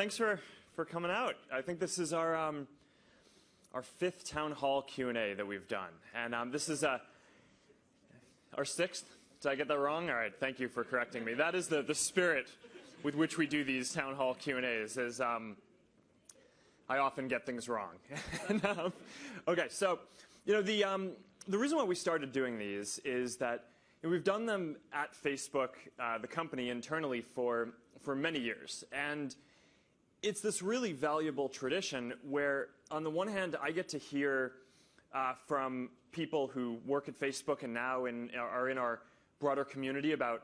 thanks for coming out. I think this is our fifth town hall Q&A that we've done, and this is our sixth. Did I get that wrong? All right, thank you for correcting me. That is the spirit with which we do these town hall Q&As. Is I often get things wrong. Okay, so the reason why we started doing these is that we've done them at Facebook, the company internally for many years, and it's this really valuable tradition where, on the one hand, I get to hear from people who work at Facebook and now are in our broader community about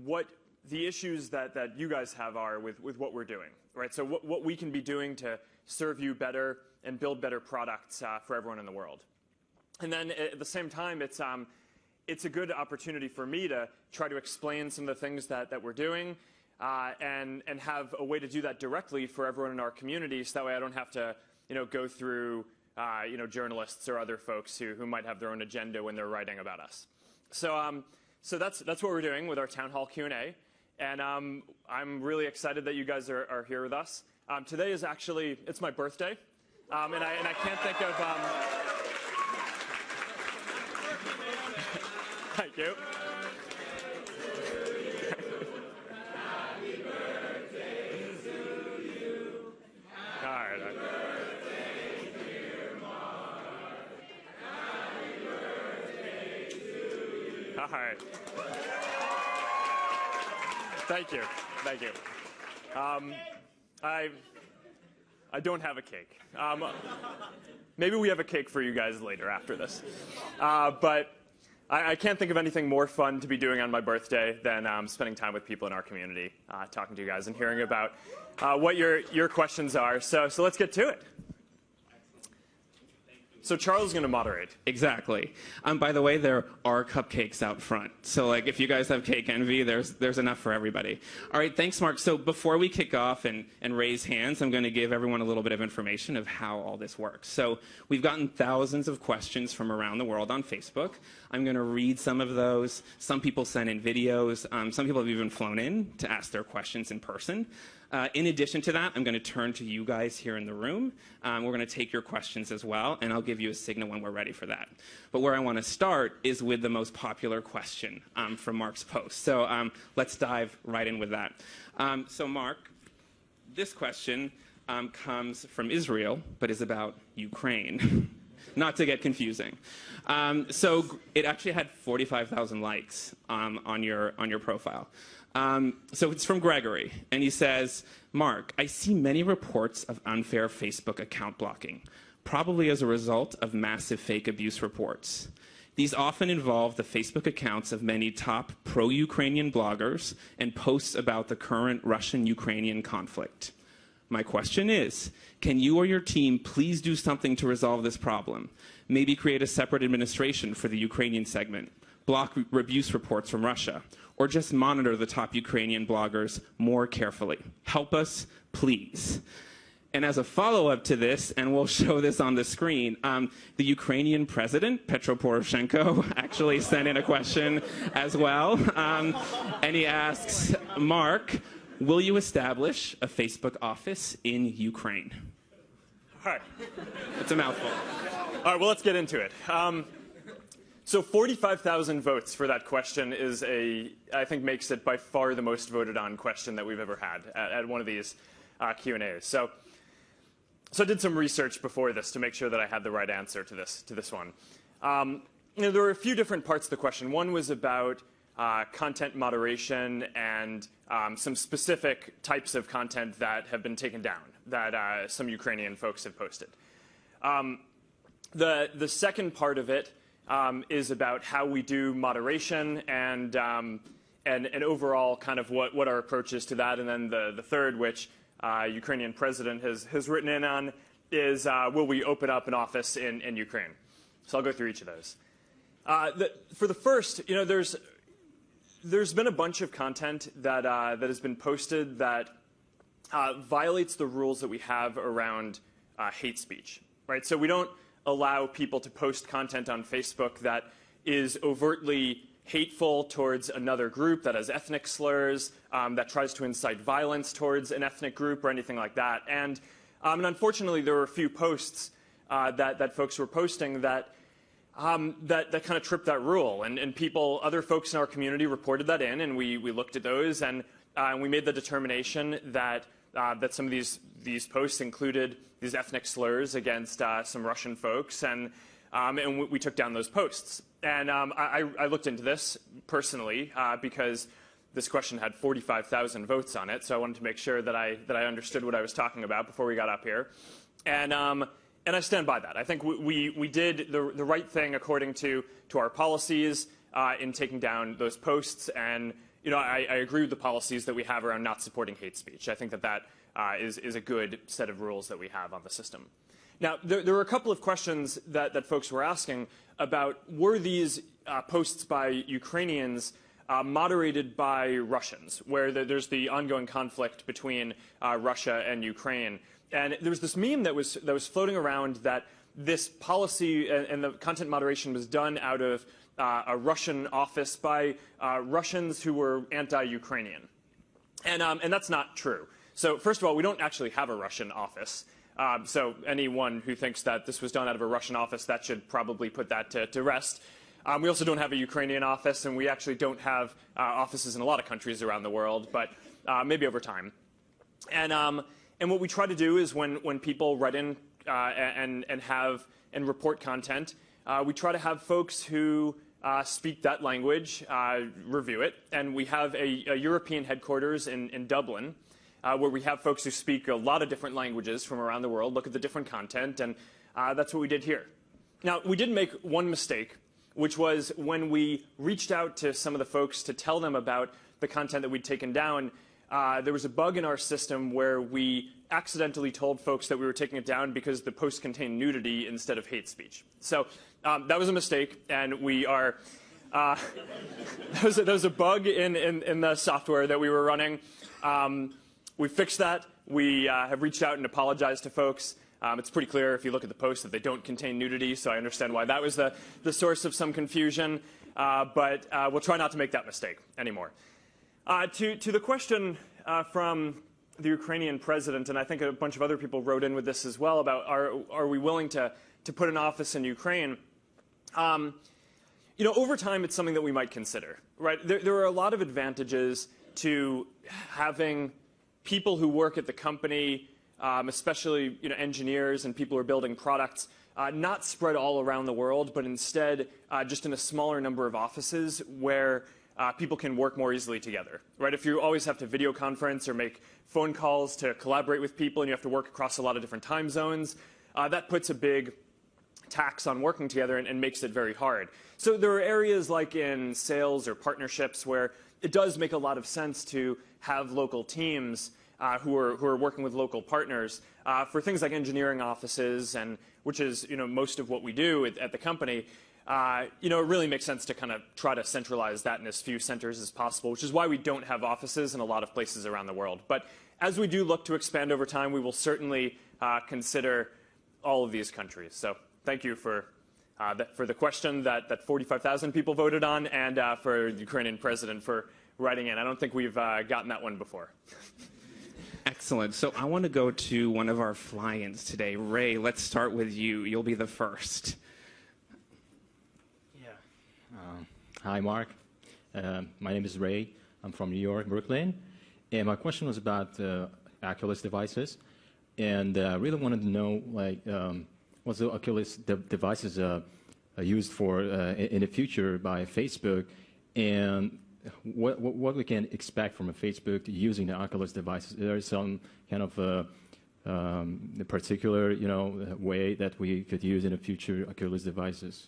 what the issues that you guys have are with what we're doing, right? So what we can be doing to serve you better and build better products for everyone in the world. And then at the same time, it's a good opportunity for me to try to explain some of the things that we're doing, and have a way to do that directly for everyone in our community, so that way I don't have to go through journalists or other folks who might have their own agenda when they're writing about us. So that's what we're doing with our town hall Q&A, and I'm really excited that you guys are here with us. Today is actually it's my birthday, and I can't think of thank you. All right. Thank you. Thank you. I don't have a cake. Maybe we have a cake for you guys later after this. But I can't think of anything more fun to be doing on my birthday than spending time with people in our community, talking to you guys and hearing about what your questions are. So let's get to it. So Charles is going to moderate. Exactly. By the way, there are cupcakes out front. So if you guys have cake envy, there's enough for everybody. All right, thanks, Mark. So before we kick off and raise hands, I'm going to give everyone a little bit of information of how all this works. So we've gotten thousands of questions from around the world on Facebook. I'm going to read some of those. Some people sent in videos. Some people have even flown in to ask their questions in person. In addition to that, I'm going to turn to you guys here in the room. We're going to take your questions as well, and I'll give you a signal when we're ready for that. But where I want to start is with the most popular question from Mark's post. So let's dive right in with that. So Mark, this question comes from Israel, but is about Ukraine. Not to get confusing. So it actually had 45,000 likes on your profile. So it's from Gregory, and he says, Mark, I see many reports of unfair Facebook account blocking, probably as a result of massive fake abuse reports. These often involve the Facebook accounts of many top pro-Ukrainian bloggers and posts about the current Russian-Ukrainian conflict. My question is, can you or your team please do something to resolve this problem? Maybe create a separate administration for the Ukrainian segment, block abuse reports from Russia, or just monitor the top Ukrainian bloggers more carefully. Help us, please. And as a follow-up to this, and we'll show this on the screen, the Ukrainian president, Petro Poroshenko, actually sent in a question as well. And he asks, Mark, will you establish a Facebook office in Ukraine? All right. It's a mouthful. All right, well, let's get into it. So 45,000 votes for that question is I think makes it by far the most voted on question that we've ever had at one of these Q&As. So I did some research before this to make sure that I had the right answer to this one. There were a few different parts of the question. One was about content moderation and some specific types of content that have been taken down that some Ukrainian folks have posted. The second part of it is about how we do moderation and overall kind of what our approach is to that. And then the third, which Ukrainian president has written in on, is will we open up an office in Ukraine? So I'll go through each of those. For the first, there's been a bunch of content that has been posted that violates the rules that we have around hate speech, right? So we don't allow people to post content on Facebook that is overtly hateful towards another group, that has ethnic slurs, that tries to incite violence towards an ethnic group or anything like that. And unfortunately, there were a few posts that folks were posting that that kind of tripped that rule. And other folks in our community reported that in, and we looked at those, and we made the determination that some of these posts included these ethnic slurs against some Russian folks, and we took down those posts. And I looked into this personally because this question had 45,000 votes on it, so I wanted to make sure that I understood what I was talking about before we got up here. And I stand by that. I think we did the right thing according to our policies in taking down those posts. And I agree with the policies that we have around not supporting hate speech. I think that is a good set of rules that we have on the system. Now, there were a couple of questions that folks were asking about, were these posts by Ukrainians moderated by Russians, where there's the ongoing conflict between Russia and Ukraine. And there was this meme that was floating around that this policy and the content moderation was done out of a Russian office by Russians who were anti-Ukrainian. And that's not true. So first of all, we don't actually have a Russian office. So anyone who thinks that this was done out of a Russian office, that should probably put that to rest. We also don't have a Ukrainian office, and we actually don't have offices in a lot of countries around the world, but maybe over time. And what we try to do is when people write in and report content, we try to have folks who speak that language review it. And we have a European headquarters in Dublin, where we have folks who speak a lot of different languages from around the world, look at the different content, and that's what we did here. Now, we did make one mistake, which was when we reached out to some of the folks to tell them about the content that we'd taken down. There was a bug in our system where we accidentally told folks that we were taking it down because the post contained nudity instead of hate speech. So that was a mistake, and we are there was a bug in the software that we were running. We fixed that. We have reached out and apologized to folks. It's pretty clear if you look at the post that they don't contain nudity, so I understand why that was the source of some confusion. But we'll try not to make that mistake anymore. To the question from the Ukrainian president, and I think a bunch of other people wrote in with this as well, about are we willing to put an office in Ukraine? Over time, it's something that we might consider. Right? There are a lot of advantages to having people who work at the company, especially engineers and people who are building products, not spread all around the world, but instead just in a smaller number of offices where people can work more easily together. Right? If you always have to video conference or make phone calls to collaborate with people, and you have to work across a lot of different time zones, that puts a big tax on working together and makes it very hard. So there are areas like in sales or partnerships where it does make a lot of sense to have local teams who are working with local partners for things like engineering offices, and which is most of what we do at the company. It really makes sense to kind of try to centralize that in as few centers as possible, which is why we don't have offices in a lot of places around the world. But as we do look to expand over time, we will certainly consider all of these countries. So thank you for the question that 45,000 people voted on, and for the Ukrainian president for writing in. I don't think we've gotten that one before. Excellent. So I want to go to one of our fly-ins today. Ray, let's start with you. You'll be the first. Yeah. Hi, Mark. My name is Ray. I'm from New York, Brooklyn. And my question was about Oculus devices. And I really wanted to know, what's the Oculus devices used for in the future by Facebook, and what we can expect from a Facebook using the Oculus devices. Is there some kind of particular way that we could use in the future Oculus devices?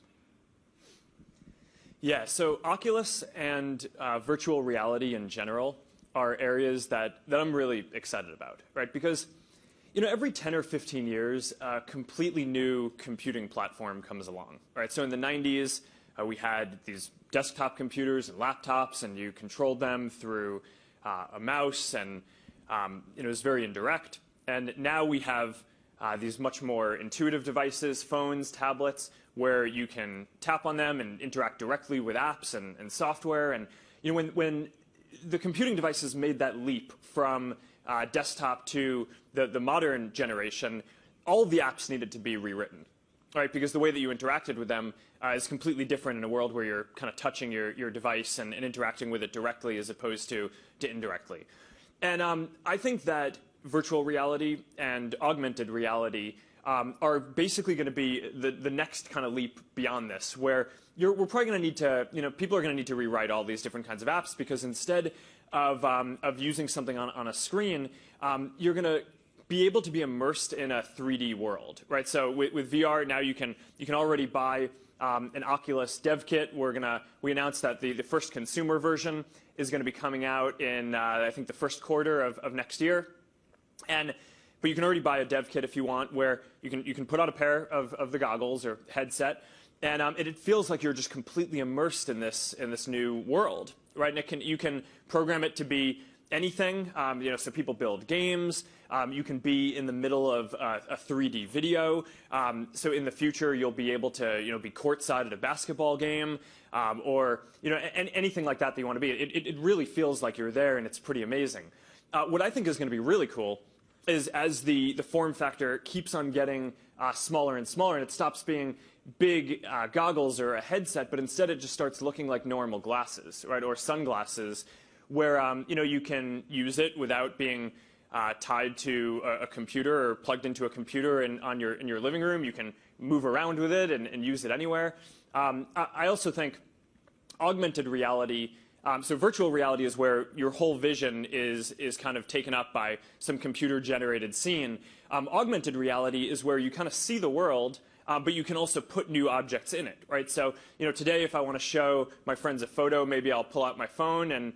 Yeah, so Oculus and virtual reality in general are areas that I'm really excited about, right? Because every 10 or 15 years, a completely new computing platform comes along, right? So in the 90s, we had these desktop computers and laptops, and you controlled them through a mouse, and it was very indirect. And now we have these much more intuitive devices, phones, tablets, where you can tap on them and interact directly with apps and software. And when the computing devices made that leap from desktop to the modern generation, all of the apps needed to be rewritten, right? Because the way that you interacted with them is completely different in a world where you're kind of touching your device and interacting with it directly as opposed to indirectly. And I think that virtual reality and augmented reality are basically going to be the next kind of leap beyond this, where we're probably going to need to, people are going to need to rewrite all these different kinds of apps, because instead of using something on a screen, you're going to be able to be immersed in a 3D world, right? So with VR now, you can already buy an Oculus dev kit. We announced that the first consumer version is going to be coming out in I think the first quarter of next year, but you can already buy a dev kit if you want, where you can put on a pair of the goggles or headset, and it feels like you're just completely immersed in this new world, right? And you can program it to be anything. So people build games. You can be in the middle of a 3D video. So in the future, you'll be able to be courtside at a basketball game, or anything like that you want to be. It really feels like you're there, and it's pretty amazing. What I think is going to be really cool is as the form factor keeps on getting smaller and smaller, and it stops being big goggles or a headset, but instead it just starts looking like normal glasses, right, or sunglasses, where you can use it without being tied to a computer or plugged into a computer in your living room. You can move around with it and use it anywhere. I also think augmented reality, so virtual reality is where your whole vision is kind of taken up by some computer-generated scene. Augmented reality is where you kind of see the world, but you can also put new objects in it, right? So, today if I want to show my friends a photo, maybe I'll pull out my phone and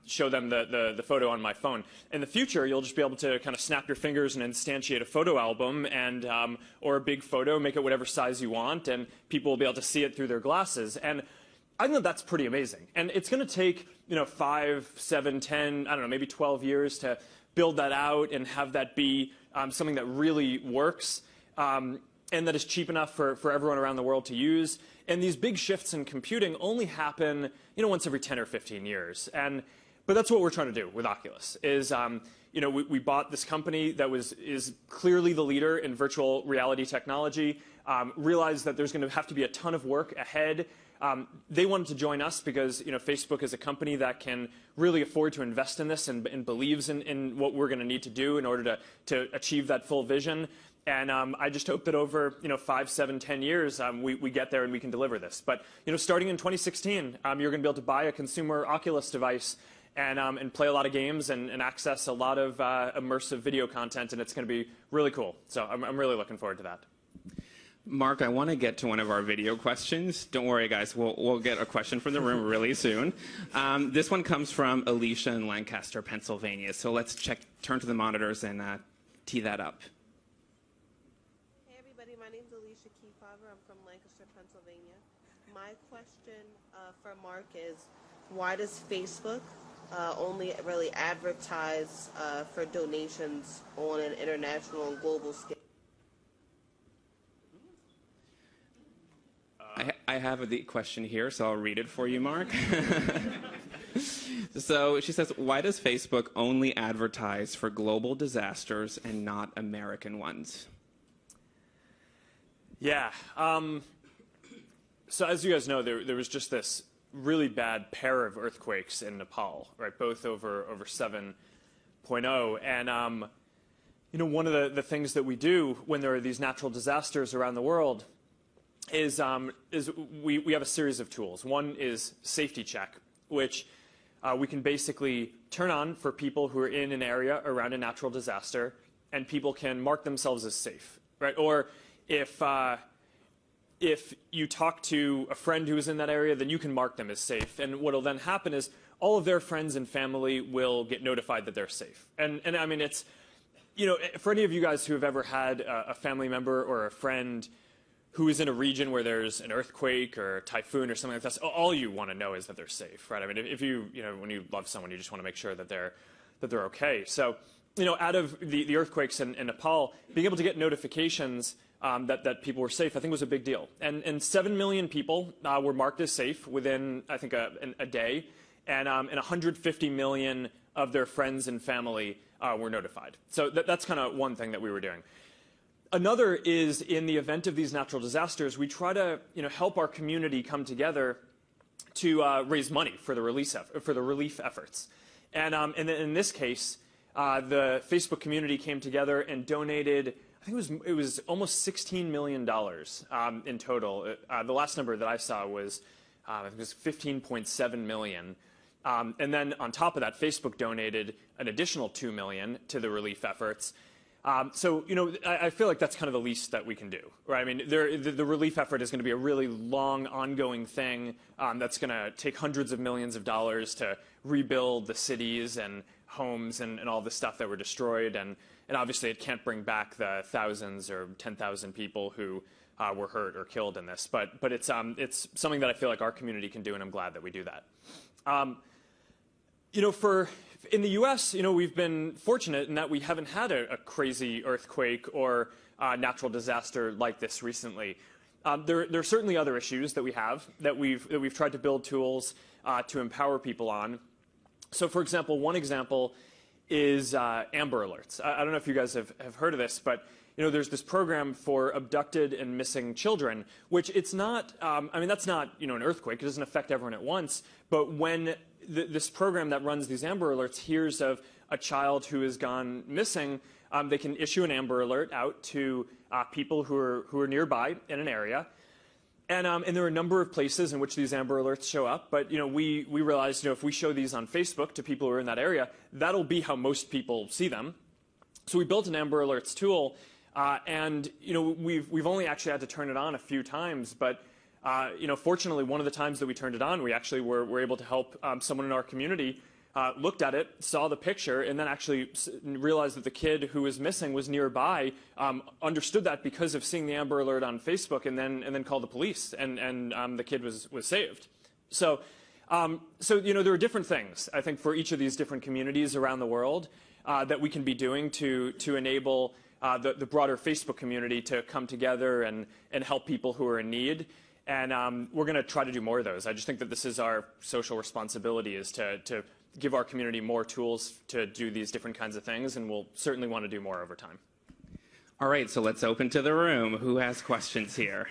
show them the photo on my phone. In the future, you'll just be able to kind of snap your fingers and instantiate a photo album or a big photo, make it whatever size you want, and people will be able to see it through their glasses. And I think that's pretty amazing. And it's going to take 5, 7, 10, I don't know, maybe 12 years to build that out and have that be something that really works, and that is cheap enough for everyone around the world to use. And these big shifts in computing only happen once every 10 or 15 years. But that's what we're trying to do with Oculus. Is we bought this company that is clearly the leader in virtual reality technology. Realized that there's going to have to be a ton of work ahead. They wanted to join us because Facebook is a company that can really afford to invest in this and believes in what we're going to need to do in order to achieve that full vision. And I just hope that over 5, 7, 10 years we get there and we can deliver this. But starting in 2016, you're going to be able to buy a consumer Oculus device and play a lot of games and access a lot of immersive video content, and it's going to be really cool. So I'm really looking forward to that. Mark, I want to get to one of our video questions. Don't worry, guys. We'll get a question from the room really soon. This one comes from Alicia in Lancaster, Pennsylvania. So let's turn to the monitors and tee that up. Hey, everybody. My name's Alicia Kefauver. I'm from Lancaster, Pennsylvania. My question for Mark is, why does Facebook only really advertise for donations on an international and global scale? I have the question here, so I'll read it for you, Mark. So she says, why does Facebook only advertise for global disasters and not American ones? Yeah. So as you guys know, there was just this really bad pair of earthquakes in Nepal, right? Both over 7.0. And one of the things that we do when there are these natural disasters around the world is we have a series of tools. One is Safety Check, which we can basically turn on for people who are in an area around a natural disaster, and people can mark themselves as safe, right? Or if you talk to a friend who is in that area, then you can mark them as safe. And what will then happen is all of their friends and family will get notified that they're safe. And I mean, it's, for any of you guys who have ever had a family member or a friend who is in a region where there's an earthquake or a typhoon or something like that, all you want to know is that they're safe, right? I mean, if you, when you love someone, you just want to make sure that they're okay. So, out of the earthquakes in Nepal, being able to get notifications that people were safe, I think was a big deal. And 7 million people were marked as safe within, I think, a day, and 150 million of their friends and family were notified. So that's kind of one thing that we were doing. Another is, in the event of these natural disasters, we try to help our community come together to raise money for the relief efforts. And in this case, the Facebook community came together and donated, I think it was almost $16 million in total. The last number that I saw was, I think it was 15.7 million. And then on top of that, Facebook donated an additional 2 million to the relief efforts. So, I feel like that's kind of the least that we can do, right? I mean, the relief effort is going to be a really long, ongoing thing that's going to take hundreds of millions of dollars to rebuild the cities and homes and all the stuff that were destroyed. And obviously, it can't bring back the thousands or 10,000 people who were hurt or killed in this. But it's something that I feel like our community can do, and I'm glad that we do that. In the U.S., we've been fortunate in that we haven't had a crazy earthquake or natural disaster like this recently. There are certainly other issues that we have that we've tried to build tools to empower people on. So, for example, one example is Amber Alerts. I don't know if you guys have heard of this, but there's this program for abducted and missing children, which it's not. That's not an earthquake. It doesn't affect everyone at once. But when this program that runs these Amber Alerts hears of a child who has gone missing, they can issue an Amber Alert out to people who are nearby in an area. And there are a number of places in which these Amber Alerts show up. But we realized if we show these on Facebook to people who are in that area, that'll be how most people see them. So we built an Amber Alerts tool, and we've only actually had to turn it on a few times, but fortunately, one of the times that we turned it on, we actually were able to help someone in our community, looked at it, saw the picture, and then actually realized that the kid who was missing was nearby, understood that because of seeing the Amber Alert on Facebook, and then called the police, and the kid was saved. So there are different things, I think, for each of these different communities around the world that we can be doing to enable the broader Facebook community to come together and help people who are in need. And we're going to try to do more of those. I just think that this is our social responsibility, is to give our community more tools to do these different kinds of things, and we'll certainly want to do more over time. All right, so let's open to the room. Who has questions here?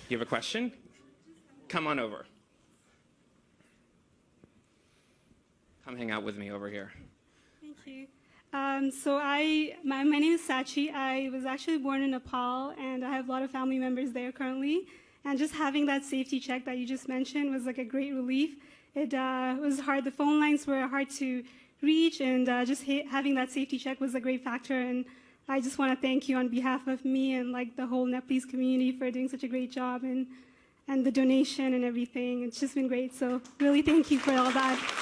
You have a question? Come on over. Come hang out with me over here. Thank you. My name is Sachi. I was actually born in Nepal, and I have a lot of family members there currently. And just having that safety check that you just mentioned was like a great relief. It was hard. The phone lines were hard to reach, and just having that safety check was a great factor. And I just want to thank you on behalf of me and the whole Nepalese community for doing such a great job, and the donation and everything. It's just been great. So really thank you for all that.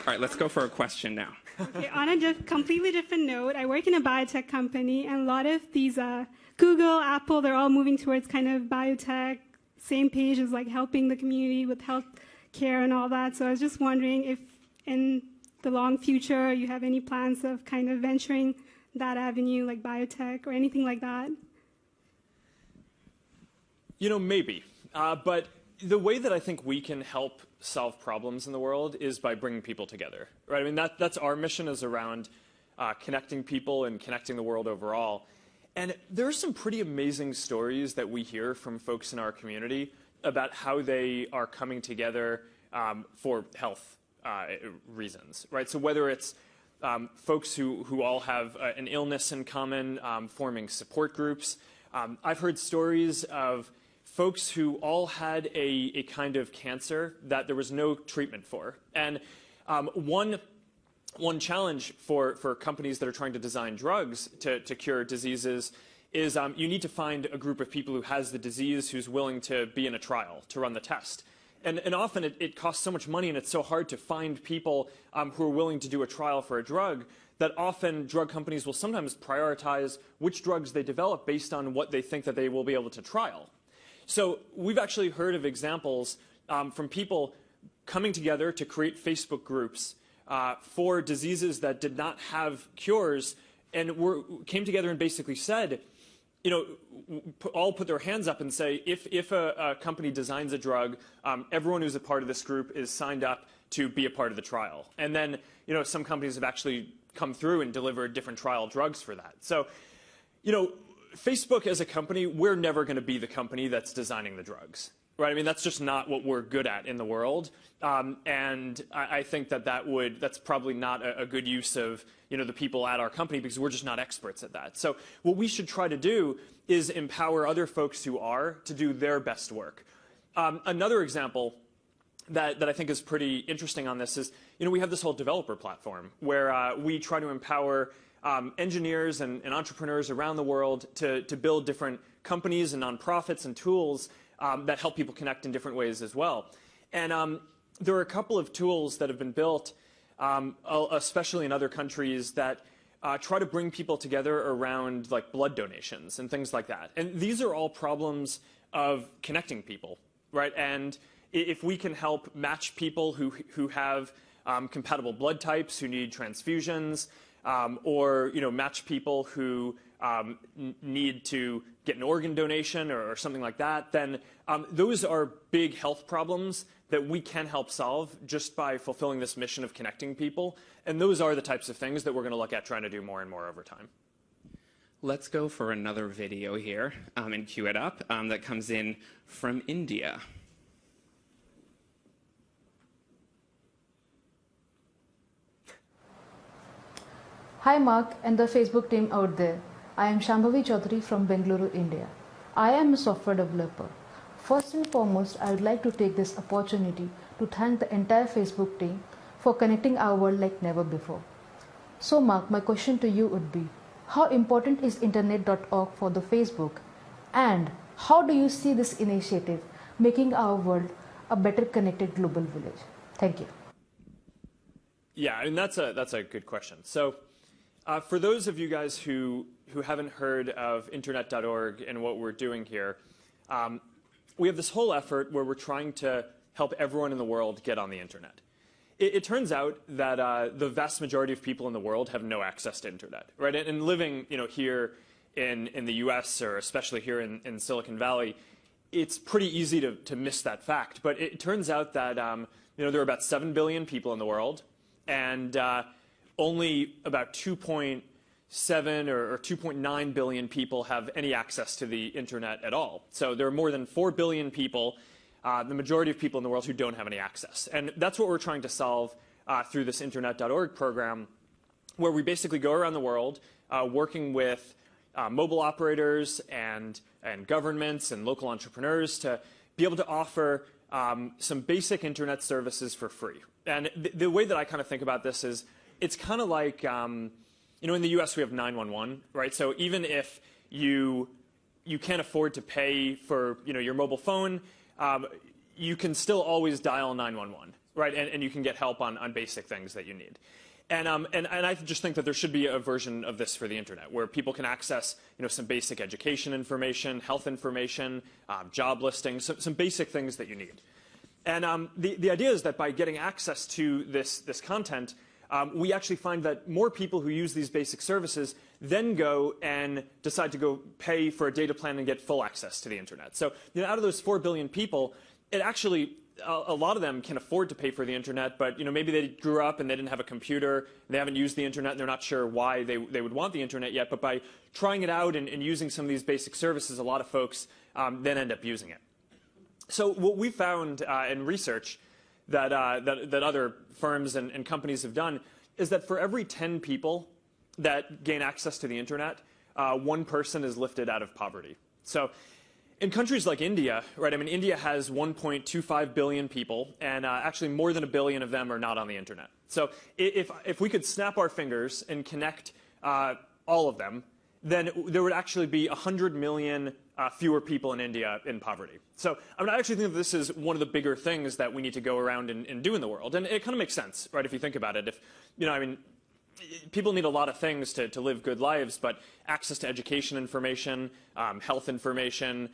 All right, let's go for a question now. Okay, on a completely different note, I work in a biotech company, and a lot of these Google, Apple, they're all moving towards kind of biotech, same page as helping the community with health care and all that. So I was just wondering if in the long future you have any plans of kind of venturing that avenue, like biotech or anything like that? Maybe. But the way that I think we can help solve problems in the world is by bringing people together, right? I mean, that's our mission, is around connecting people and connecting the world overall. And there are some pretty amazing stories that we hear from folks in our community about how they are coming together for health reasons, right? So whether it's folks who all have an illness in common, forming support groups. I've heard stories of folks who all had a kind of cancer that there was no treatment for. And one challenge for companies that are trying to design drugs to cure diseases is you need to find a group of people who has the disease, who's willing to be in a trial, to run the test. And often it costs so much money, and it's so hard to find people who are willing to do a trial for a drug, that often drug companies will sometimes prioritize which drugs they develop based on what they think that they will be able to trial. So we've actually heard of examples from people coming together to create Facebook groups for diseases that did not have cures, and came together and basically said, all put their hands up and say, if a company designs a drug, everyone who's a part of this group is signed up to be a part of the trial. And then, some companies have actually come through and delivered different trial drugs for that. So, Facebook as a company, we're never going to be the company that's designing the drugs, right? I mean, that's just not what we're good at in the world. And I think that's probably not a good use of, the people at our company, because we're just not experts at that. So what we should try to do is empower other folks who are to do their best work. Another example that I think is pretty interesting on this is, we have this whole developer platform where we try to empower engineers and entrepreneurs around the world to build different companies and nonprofits and tools that help people connect in different ways as well. And there are a couple of tools that have been built, especially in other countries, that try to bring people together around like blood donations and things like that. And these are all problems of connecting people, right? And if we can help match people who have compatible blood types, who need transfusions, or match people who need to get an organ donation or something like that, then those are big health problems that we can help solve just by fulfilling this mission of connecting people. And those are the types of things that we're going to look at trying to do more and more over time. Let's go for another video here and cue it up that comes in from India. Hi Mark and the Facebook team out there. I am Shambhavi Chaudhary from Bengaluru, India. I am a software developer. First and foremost, I would like to take this opportunity to thank the entire Facebook team for connecting our world like never before. So Mark, my question to you would be, how important is internet.org for the Facebook? And how do you see this initiative making our world a better connected global village? Thank you. Yeah, and that's a good question. So for those of you guys who haven't heard of internet.org and what we're doing here, we have this whole effort where we're trying to help everyone in the world get on the internet. It turns out that the vast majority of people in the world have no access to internet, right? And living, here in the U.S. or especially here in Silicon Valley, it's pretty easy to miss that fact. But it turns out that there are about 7 billion people in the world, and only about 2.7 or 2.9 billion people have any access to the internet at all. So there are more than 4 billion people, the majority of people in the world, who don't have any access. And that's what we're trying to solve through this internet.org program, where we basically go around the world working with mobile operators and governments and local entrepreneurs to be able to offer some basic internet services for free. And the way that I kind of think about this is, it's kind of like, in the U.S. we have 911, right? So even if you can't afford to pay for your mobile phone, you can still always dial 911, right? And you can get help on basic things that you need. And I just think that there should be a version of this for the internet where people can access some basic education information, health information, job listings, some basic things that you need. And the idea is that by getting access to this content, we actually find that more people who use these basic services then go and decide to go pay for a data plan and get full access to the internet. So out of those 4 billion people, it actually, a lot of them can afford to pay for the internet, but maybe they grew up and they didn't have a computer, they haven't used the internet, and they're not sure why they would want the internet yet. But by trying it out and using some of these basic services, a lot of folks then end up using it. So what we found in research that other firms and companies have done is that for every 10 people that gain access to the internet, one person is lifted out of poverty. So in countries like India, right, I mean, India has 1.25 billion people, and actually more than 1 billion of them are not on the internet. So if we could snap our fingers and connect all of them, then there would actually be 100 million fewer people in India in poverty. So I actually think that this is one of the bigger things that we need to go around and do in the world. And it kind of makes sense, right, if you think about it. If, people need a lot of things to live good lives, but access to education information, health information,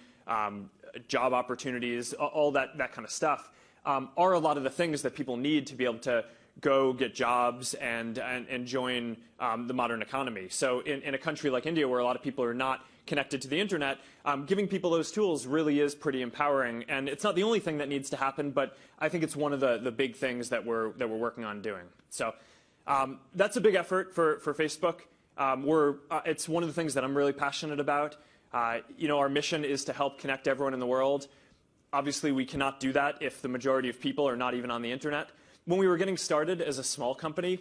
job opportunities, all that kind of stuff are a lot of the things that people need to be able to go get jobs and join the modern economy. So in a country like India, where a lot of people are not connected to the internet, giving people those tools really is pretty empowering. And it's not the only thing that needs to happen, but I think it's one of the big things that we're working on doing. So that's a big effort for Facebook. It's one of the things that I'm really passionate about. Our mission is to help connect everyone in the world. Obviously, we cannot do that if the majority of people are not even on the internet. When we were getting started as a small company,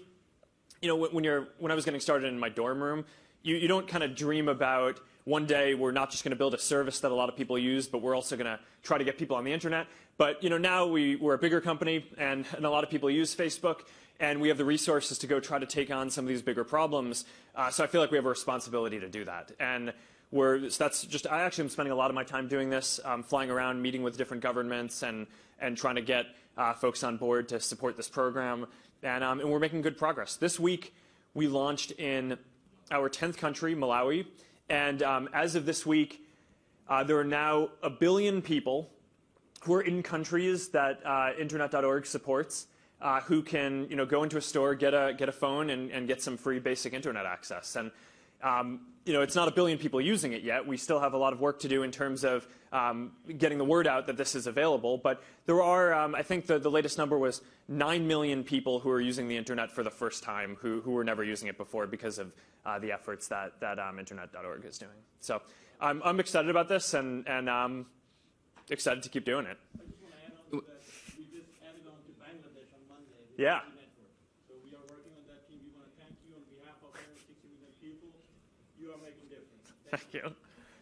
when I was getting started in my dorm room, you don't kind of dream about one day we're not just going to build a service that a lot of people use, but we're also going to try to get people on the internet. But now we're a bigger company, and a lot of people use Facebook, and we have the resources to go try to take on some of these bigger problems. So I feel like we have a responsibility to do that. And I actually am spending a lot of my time doing this, flying around, meeting with different governments, and trying to get folks on board to support this program. And we're making good progress. This week, we launched in our 10th country, Malawi. And as of this week, there are now 1 billion people who are in countries that Internet.org supports, who can go into a store, get a phone, and get some free basic internet access. And it's not 1 billion people using it yet. We still have a lot of work to do in terms of getting the word out that this is available. But there are, I think the latest number was 9 million people who are using the internet for the first time who were never using it before because of the efforts that Internet.org is doing. So I'm excited about this and I'm excited to keep doing it. I just want to add on to that. We just added on to Bangladesh on Monday. Yeah. So we are working on that team. We want to thank you on behalf of 160 million people. You are making a difference. Thank you.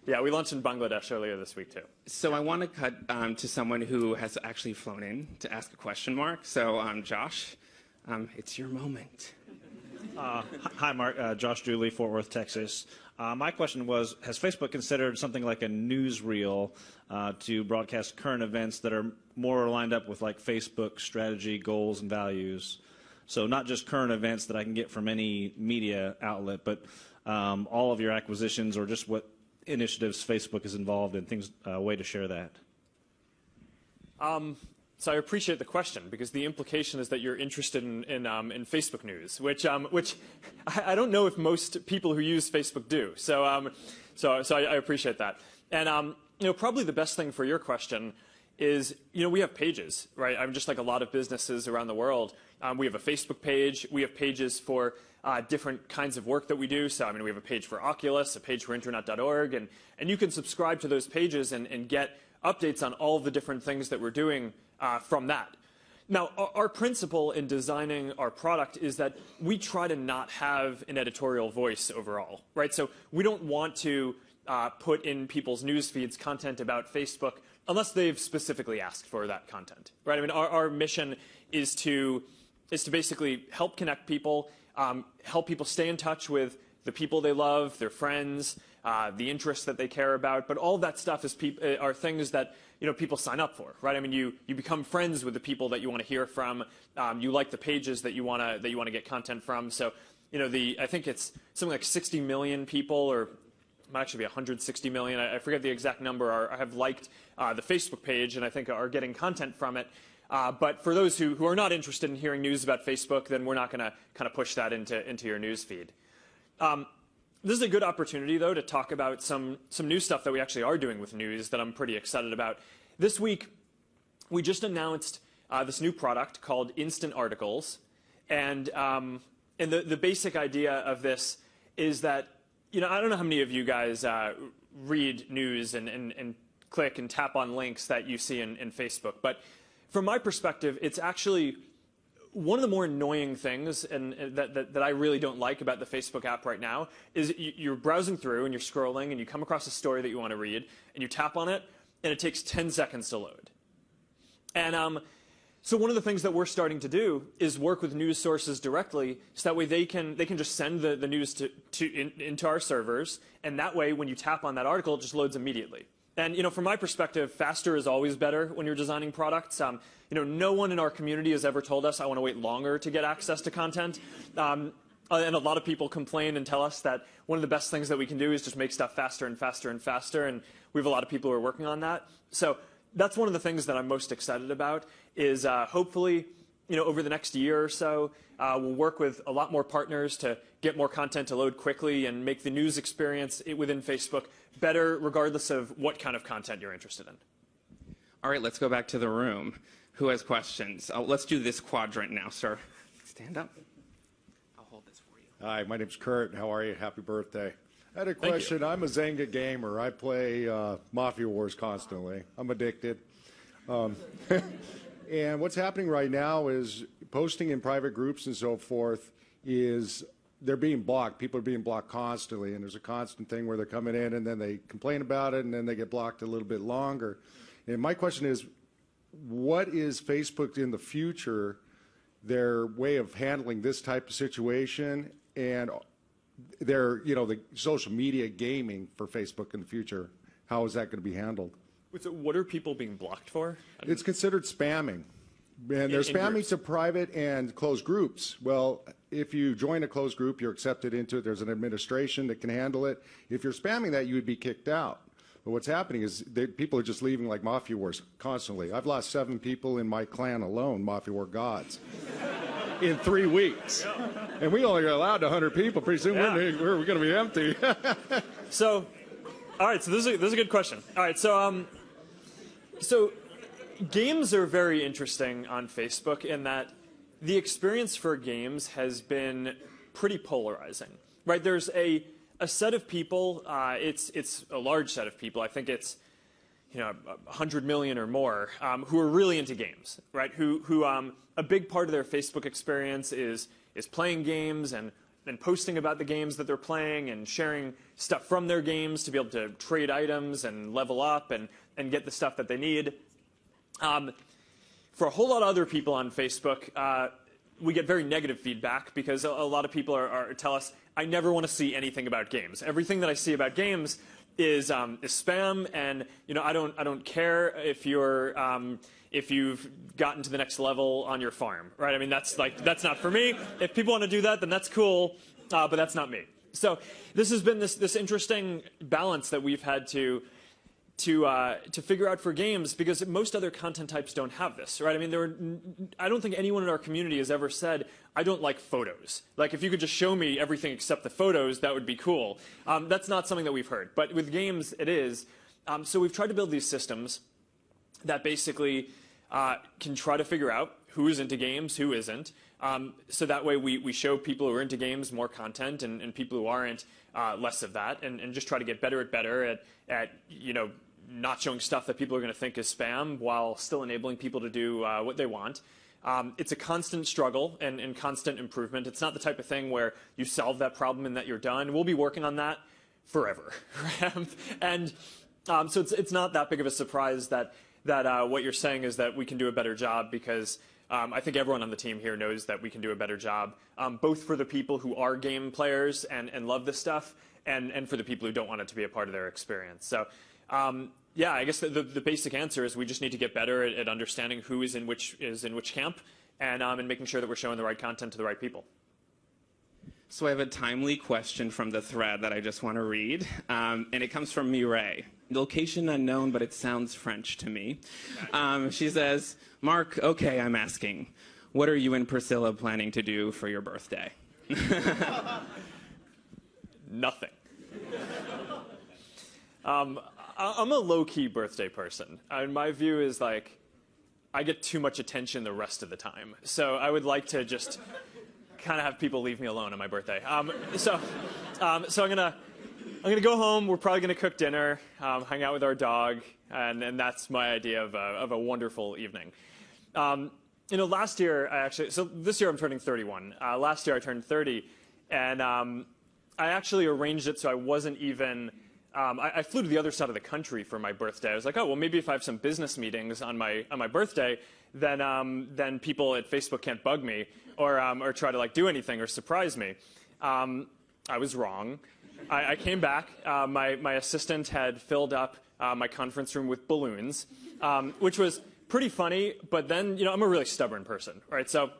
Yeah, we launched in Bangladesh earlier this week, too. So I want to cut to someone who has actually flown in to ask a question, Mark. So Josh, it's your moment. Hi, Mark. Josh Dooley, Fort Worth, Texas. My question was, has Facebook considered something like a newsreel to broadcast current events that are more lined up with like Facebook strategy, goals, and values? So not just current events that I can get from any media outlet, but all of your acquisitions or just what initiatives Facebook is involved in, things, a way to share that. So I appreciate the question because the implication is that you're interested in Facebook news, which I don't know if most people who use Facebook do. So I appreciate that. And probably the best thing for your question is we have pages, right? I'm just like a lot of businesses around the world. We have a Facebook page. We have pages for different kinds of work that we do. So we have a page for Oculus, a page for Internet.org, and you can subscribe to those pages and get updates on all the different things that we're doing from that. Now, our principle in designing our product is that we try to not have an editorial voice overall, right? So we don't want to put in people's news feeds content about Facebook unless they've specifically asked for that content, right? Our mission is to basically help connect people, help people stay in touch with the people they love, their friends, the interests that they care about. But all of that stuff are things that people sign up for, right? You become friends with the people that you want to hear from. You like the pages that you want to get content from. So I think it's something like 60 million people, or it might actually be 160 million. I forget the exact number. Have liked the Facebook page and I think are getting content from it. But for those who are not interested in hearing news about Facebook, then we're not going to kind of push that into your news feed. This is a good opportunity, though, to talk about some new stuff that we actually are doing with news that I'm pretty excited about. This week, we just announced this new product called Instant Articles. And the basic idea of this is that, I don't know how many of you guys read news and click and tap on links that you see in Facebook. But from my perspective, it's actually one of the more annoying things that I really don't like about the Facebook app right now is you're browsing through and you're scrolling and you come across a story that you want to read and you tap on it and it takes 10 seconds to load. And so one of the things that we're starting to do is work with news sources directly so that way they can just send the news into our servers, and that way when you tap on that article it just loads immediately. And from my perspective, faster is always better when you're designing products. No one in our community has ever told us I want to wait longer to get access to content. And a lot of people complain and tell us that one of the best things that we can do is just make stuff faster and faster and faster. And we have a lot of people who are working on that. So that's one of the things that I'm most excited about is hopefully over the next year or so, we'll work with a lot more partners to get more content to load quickly and make the news experience within Facebook better, regardless of what kind of content you're interested in. All right, let's go back to the room. Who has questions? Let's do this quadrant now, sir. Stand up. I'll hold this for you. Hi, my name's Kurt. How are you? Happy birthday. I had a question. I'm a Zynga gamer. I play Mafia Wars constantly. I'm addicted. And what's happening right now is posting in private groups and so forth is they're being blocked. People are being blocked constantly, and there's a constant thing where they're coming in and then they complain about it and then they get blocked a little bit longer. And my question is, what is Facebook in the future, their way of handling this type of situation, and their, the social media gaming for Facebook in the future? How is that going to be handled? So what are people being blocked for? It's considered spamming. And they're spamming to private and closed groups. Well, if you join a closed group, you're accepted into it. There's an administration that can handle it. If you're spamming that, you would be kicked out. But what's happening is people are just leaving like Mafia Wars constantly. I've lost 7 people in my clan alone, Mafia War gods, in 3 weeks. And we only are allowed 100 people. Pretty soon we're going to be empty. So, all right, so this is a good question. All right, so games are very interesting on Facebook in that the experience for games has been pretty polarizing, right? There's a set of people, it's a large set of people, I think it's 100 million or more, who are really into games, right? Who a big part of their Facebook experience is playing games and posting about the games that they're playing and sharing stuff from their games to be able to trade items and level up and get the stuff that they need. For a whole lot of other people on Facebook, we get very negative feedback because a lot of people tell us, I never want to see anything about games. Everything that I see about games is spam, and I don't care if you've gotten to the next level on your farm, right? I mean, that's not for me. If people want to do that, then that's cool, but that's not me. So this has been this interesting balance that we've had to figure out for games, because most other content types don't have this, right? I mean, I don't think anyone in our community has ever said, I don't like photos. Like, if you could just show me everything except the photos, that would be cool. That's not something that we've heard. But with games, it is. So we've tried to build these systems that basically can try to figure out who is into games, who isn't. So that way we show people who are into games more content, and people who aren't less of that, and just try to get better at not showing stuff that people are going to think is spam while still enabling people to do what they want. It's a constant struggle and constant improvement. It's not the type of thing where you solve that problem and that you're done. We'll be working on that forever. And so it's not that big of a surprise that what you're saying is that we can do a better job, because I think everyone on the team here knows that we can do a better job, both for the people who are game players and love this stuff, and for the people who don't want it to be a part of their experience. So yeah, I guess the basic answer is we just need to get better at understanding who is in which camp, and making sure that we're showing the right content to the right people. So I have a timely question from the thread that I just want to read, and it comes from Mireille. Location unknown, but it sounds French to me. She says, Mark, okay, I'm asking, what are you and Priscilla planning to do for your birthday? Nothing. I'm a low-key birthday person. My view is, like, I get too much attention the rest of the time. So I would like to just kind of have people leave me alone on my birthday. So I'm gonna go home. We're probably gonna cook dinner, hang out with our dog, and that's my idea of a wonderful evening. Last year so this year I'm turning 31. Last year I turned 30, and I actually arranged it so I wasn't even. I flew to the other side of the country for my birthday. I was like, oh, well, maybe if I have some business meetings on my birthday, then people at Facebook can't bug me or try to do anything or surprise me. I was wrong. I came back. My assistant had filled up my conference room with balloons, which was pretty funny. But then, I'm a really stubborn person, right? So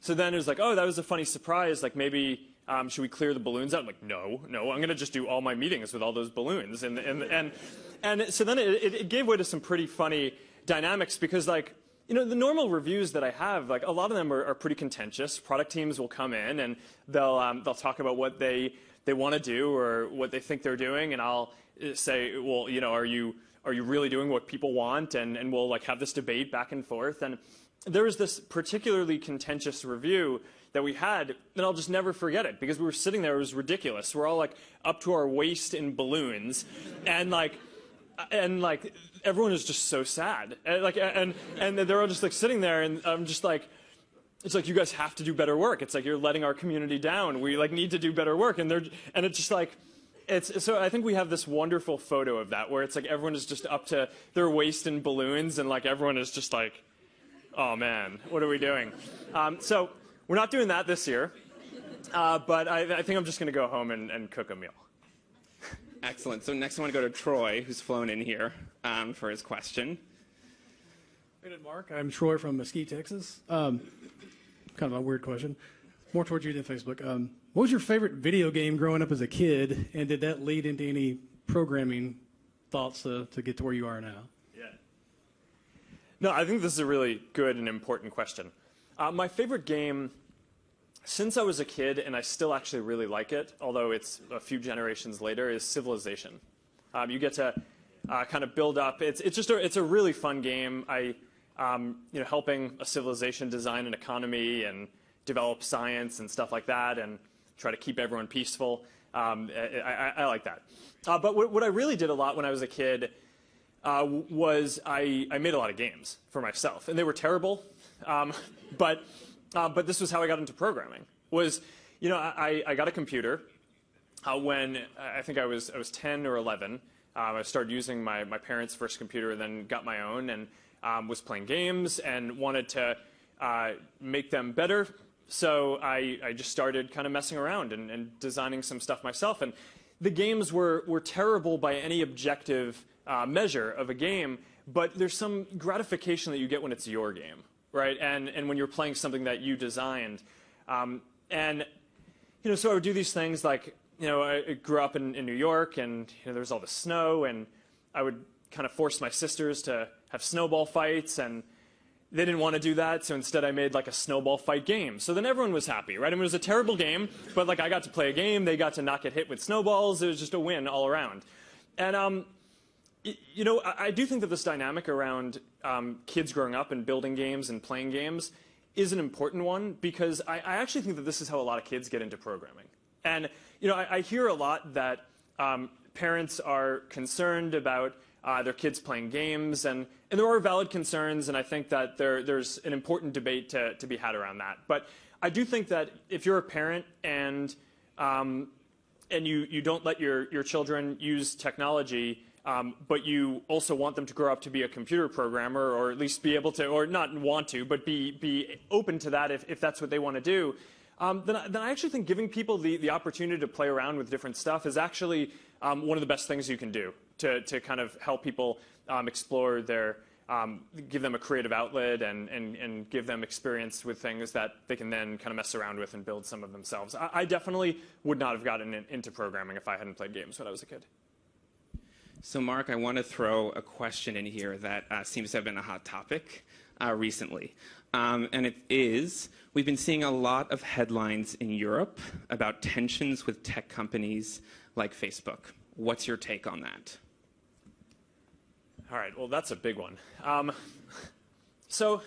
then it was like, oh, that was a funny surprise. Like, maybe. Should we clear the balloons out? I'm like, no, I'm going to just do all my meetings with all those balloons. And so then it gave way to some pretty funny dynamics, because, the normal reviews that I have, like a lot of them are pretty contentious. Product teams will come in and they'll talk about what they want to do or what they think they're doing, and I'll say, well, are you really doing what people want? And we'll like have this debate back and forth. And there was this particularly contentious review that we had, and I'll just never forget it because we were sitting there. It was ridiculous. We're all like up to our waist in balloons, and like everyone is just so sad. And they're all just like sitting there, and I'm just like, it's like, you guys have to do better work. It's like you're letting our community down. We like need to do better work, and it's just like. So I think we have this wonderful photo of that where it's like everyone is just up to their waist in balloons, and like everyone is just like, oh man, what are we doing? So we're not doing that this year, but I think I'm just going to go home and cook a meal. Excellent. So next I want to go to Troy, who's flown in here for his question. Hey, Mark. I'm Troy from Mesquite, Texas. Kind of a weird question. More towards you than Facebook. What was your favorite video game growing up as a kid, and did that lead into any programming thoughts to get to where you are now? Yeah. No, I think this is a really good and important question. My favorite game, since I was a kid, and I still actually really like it, although it's a few generations later, is Civilization. You get to kind of build up. It's a really fun game. Helping a civilization design an economy and develop science and stuff like that, and try to keep everyone peaceful. I like that. But what I really did a lot when I was a kid was I made a lot of games for myself, and they were terrible. But this was how I got into programming. I got a computer when I think I was 10 or 11. I started using my parents' first computer, and then got my own, and was playing games and wanted to make them better. So I just started kind of messing around and designing some stuff myself. And the games were terrible by any objective measure of a game, but there's some gratification that you get when it's your game, right? And when you're playing something that you designed. So I would do these things like, I grew up in New York, and there was all the snow, and I would kind of force my sisters to have snowball fights, and they didn't want to do that, so instead I made like a snowball fight game. So then everyone was happy, right? I mean, it was a terrible game, but like I got to play a game, they got to not get hit with snowballs. It was just a win all around. And I do think that this dynamic around kids growing up and building games and playing games is an important one, because I actually think that this is how a lot of kids get into programming. And I hear a lot that parents are concerned about their kids playing games, and there are valid concerns, and I think that there's an important debate to be had around that. But I do think that if you're a parent and you don't let your children use technology, but you also want them to grow up to be a computer programmer, or at least be able to, or not want to, but be open to that if that's what they want to do, then I actually think giving people the opportunity to play around with different stuff is actually one of the best things you can do to kind of help people explore give them a creative outlet and give them experience with things that they can then kind of mess around with and build some of themselves. I definitely would not have gotten into programming if I hadn't played games when I was a kid. So Mark, I want to throw a question in here that seems to have been a hot topic recently. And it is, we've been seeing a lot of headlines in Europe about tensions with tech companies like Facebook. What's your take on that? All right, well, that's a big one. So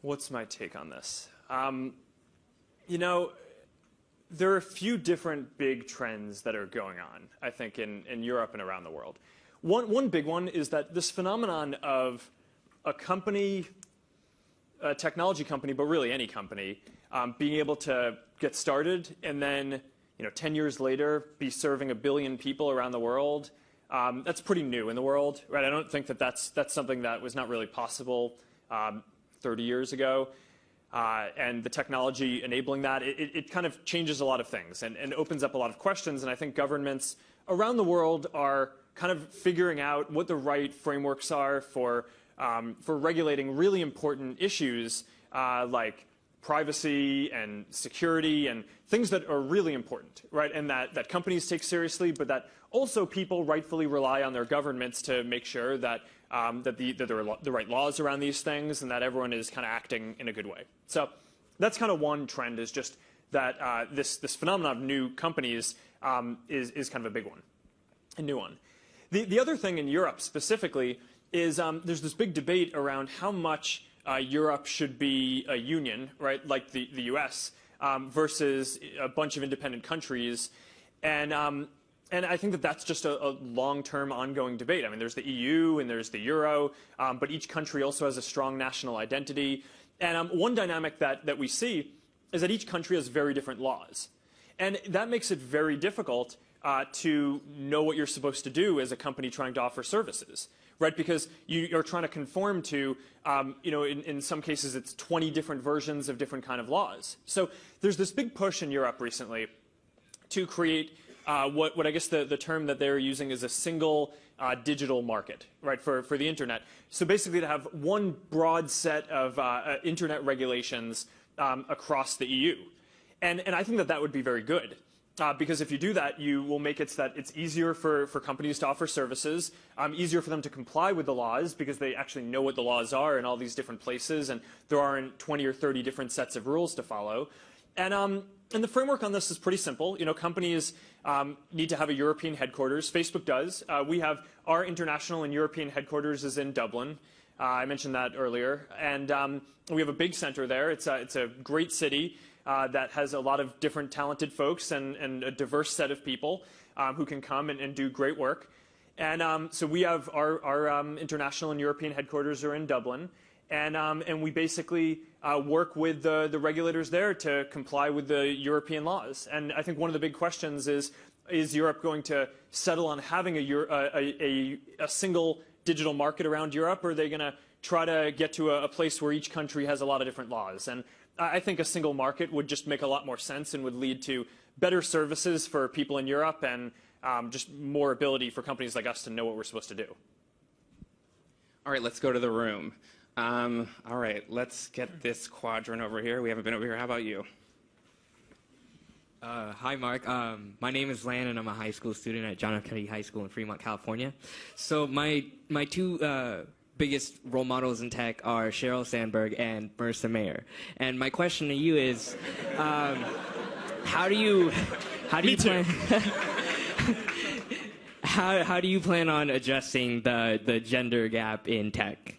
what's my take on this? There are a few different big trends that are going on, I think, in Europe and around the world. One big one is that this phenomenon of a company, a technology company, but really any company, being able to get started and then 10 years later be serving 1 billion people around the world. That's pretty new in the world, right? I don't think that's something that was not really possible 30 years ago. And the technology enabling that, it kind of changes a lot of things and opens up a lot of questions. And I think governments around the world are kind of figuring out what the right frameworks are for regulating really important issues like privacy and security and things that are really important, right? And that companies take seriously, but that also people rightfully rely on their governments to make sure that there are the right laws around these things and that everyone is kind of acting in a good way. So that's kind of one trend, is just that this phenomenon of new companies is kind of a big one, a new one. The other thing in Europe specifically is there's this big debate around how much Europe should be a union, right, like the U.S., versus a bunch of independent countries. And I think that that's just a long-term ongoing debate. I mean, there's the EU and there's the Euro, but each country also has a strong national identity. And one dynamic that we see is that each country has very different laws. And that makes it very difficult to know what you're supposed to do as a company trying to offer services, right? Because you're trying to conform to, in some cases, it's 20 different versions of different kind of laws. So there's this big push in Europe recently to create what I guess the term that they're using is a single digital market, right, for the internet. So basically to have one broad set of internet regulations across the EU. And I think that would be very good. Because if you do that, you will make it so that it's easier for companies to offer services, easier for them to comply with the laws because they actually know what the laws are in all these different places, and there aren't 20 or 30 different sets of rules to follow. And the framework on this is pretty simple. Companies need to have a European headquarters. Facebook does. We have our international and European headquarters is in Dublin. I mentioned that earlier. And we have a big center there. It's a great city. That has a lot of different talented folks and a diverse set of people who can come and do great work. And so we have our international and European headquarters are in Dublin. And we basically work with the regulators there to comply with the European laws. And I think one of the big questions is Europe going to settle on having a single digital market around Europe, or are they going to try to get to a place where each country has a lot of different laws? And I think a single market would just make a lot more sense and would lead to better services for people in Europe and just more ability for companies like us to know what we're supposed to do. All right, let's go to the room. All right, let's get this quadrant over here. We haven't been over here. How about you? Hi, Mark. My name is Lan, and I'm a high school student at John F. Kennedy High School in Fremont, California. So my two biggest role models in tech are Sheryl Sandberg and Marissa Mayer. And my question to you is, how do you plan? How do you plan on addressing the gender gap in tech?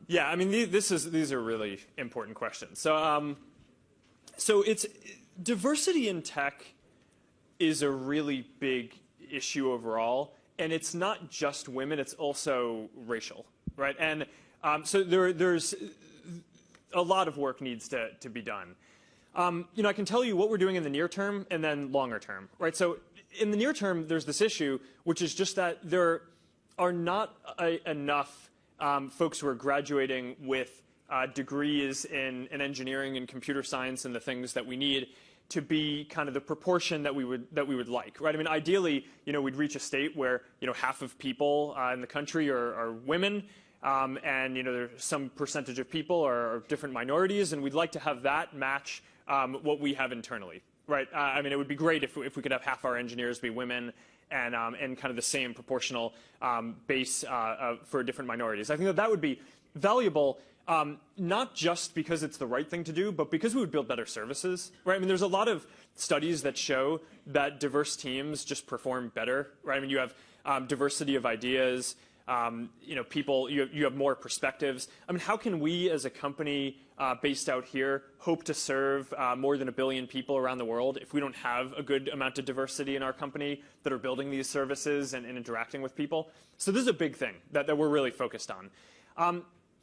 Yeah, I mean, these are really important questions. So it's diversity in tech is a really big issue overall. And it's not just women, it's also racial, right? And so there's a lot of work needs to be done. I can tell you what we're doing in the near term and then longer term, right? So in the near term, there's this issue, which is just that there are not enough folks who are graduating with degrees in engineering and computer science and the things that we need to be kind of the proportion that we would like, right? I mean, ideally, we'd reach a state where half of people in the country are women, and there's some percentage of people are different minorities, and we'd like to have that match what we have internally, right? I mean, it would be great if we could have half our engineers be women, and kind of the same proportional base for different minorities. I think that would be valuable. Not just because it's the right thing to do, but because we would build better services, right? I mean, there's a lot of studies that show that diverse teams just perform better, right? I mean, you have diversity of ideas, people, you have more perspectives. I mean, how can we as a company based out here hope to serve more than 1 billion people around the world if we don't have a good amount of diversity in our company that are building these services and interacting with people? So this is a big thing that we're really focused on.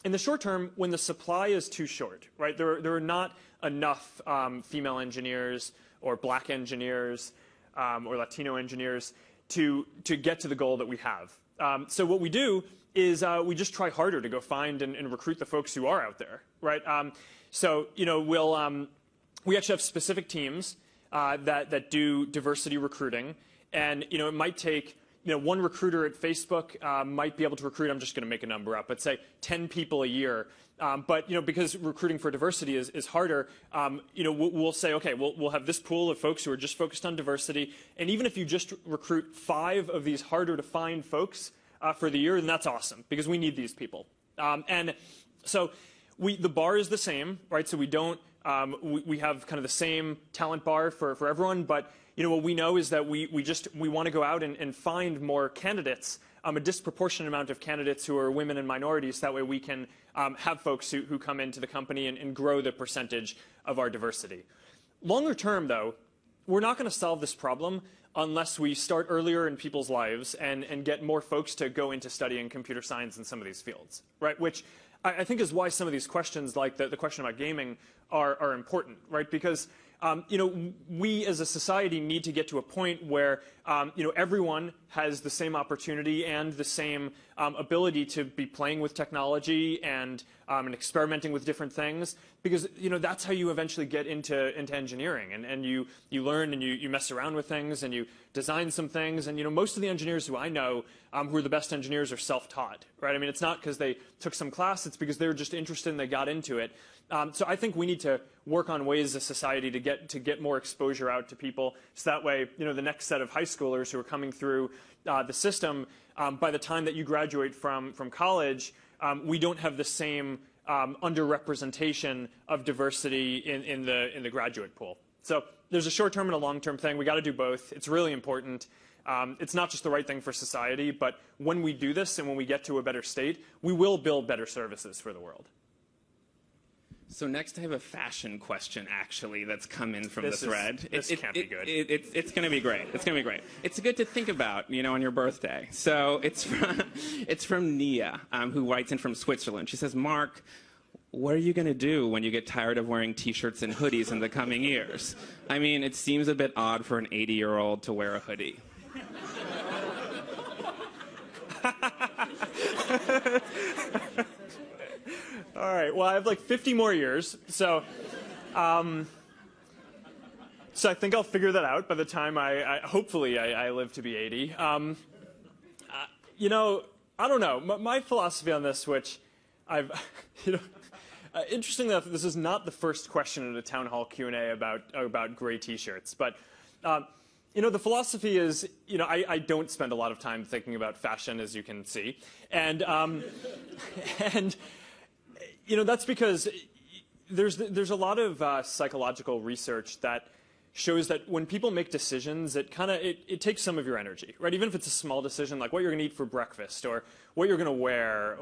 In the short term, when the supply is too short, right, there are not enough female engineers or black engineers or Latino engineers to get to the goal that we have. So what we do is we just try harder to go find and recruit the folks who are out there, right? So we actually have specific teams that do diversity recruiting, and it might take one recruiter at Facebook might be able to recruit, I'm just going to make a number up, but say 10 people a year. But because recruiting for diversity is harder, we'll say, okay, we'll have this pool of folks who are just focused on diversity, and even if you just recruit 5 of these harder to find folks for the year, then that's awesome because we need these people. And so the bar is the same, right? So we don't we have kind of the same talent bar for everyone, but what we know is that we want to go out and find more candidates, a disproportionate amount of candidates who are women and minorities. That way we can have folks who come into the company and grow the percentage of our diversity. Longer term, though, we're not going to solve this problem unless we start earlier in people's lives and get more folks to go into studying computer science in some of these fields, right? Which I think is why some of these questions, like the question about gaming, are important, right? Because we as a society need to get to a point where everyone has the same opportunity and the same ability to be playing with technology and experimenting with different things, because that's how you eventually get into engineering, and you learn and you mess around with things and you design some things, and most of the engineers who I know who are the best engineers are self-taught, right? I mean, it's not because they took some class, it's because they were just interested and they got into it. So I think we need to work on ways as a society to get more exposure out to people, so that way the next set of high schoolers who are coming through the system, by the time that you graduate from college, we don't have the same underrepresentation of diversity in the graduate pool. So there's a short-term and a long-term thing. We got to do both. It's really important. It's not just the right thing for society, but when we do this and when we get to a better state, we will build better services for the world. So next I have a fashion question, actually, that's come in from the thread. This can't be good. It's going to be great. It's going to be great. It's good to think about, on your birthday. So it's from Nia, who writes in from Switzerland. She says, Mark, what are you going to do when you get tired of wearing T-shirts and hoodies in the coming years? I mean, it seems a bit odd for an 80-year-old to wear a hoodie. All right. Well, I have like 50 more years, so I think I'll figure that out by the time hopefully I live to be 80. I don't know. My philosophy on this, which I've, interesting enough, this is not the first question at a town hall Q&A about gray T-shirts, but the philosophy is, I don't spend a lot of time thinking about fashion, as you can see, and that's because there's a lot of psychological research that shows that when people make decisions, it takes some of your energy, right? Even if it's a small decision, like what you're going to eat for breakfast or what you're going to wear,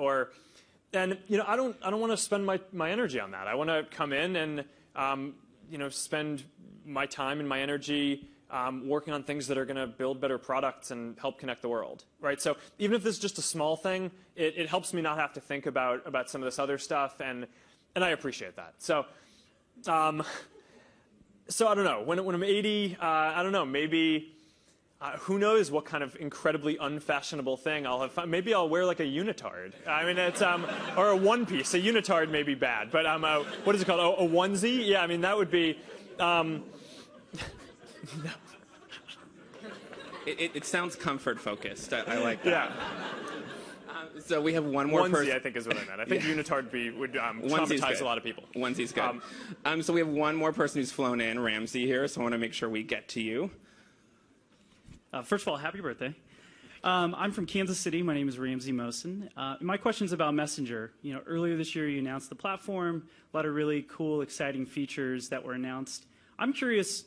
and I don't want to spend my energy on that. I want to come in and spend my time and my energy working on things that are going to build better products and help connect the world, right? So even if this is just a small thing, it helps me not have to think about some of this other stuff, and I appreciate that. So I don't know. When I'm 80, I don't know. Maybe who knows what kind of incredibly unfashionable thing I'll have. Maybe I'll wear like a unitard. I mean, it's or a one piece. A unitard may be bad, but what is it called? A onesie? Yeah, I mean that would be. It sounds comfort focused. I like that. Yeah. So we have one more person. Onesie, I think, is what I meant. I think unitard would traumatize a lot of people. Onesie's good. So we have one more person who's flown in, Ramsey here, so I want to make sure we get to you. First of all, happy birthday. I'm from Kansas City. My name is Ramsey Mosen. My question is about Messenger. Earlier this year you announced the platform, a lot of really cool, exciting features that were announced. I'm curious,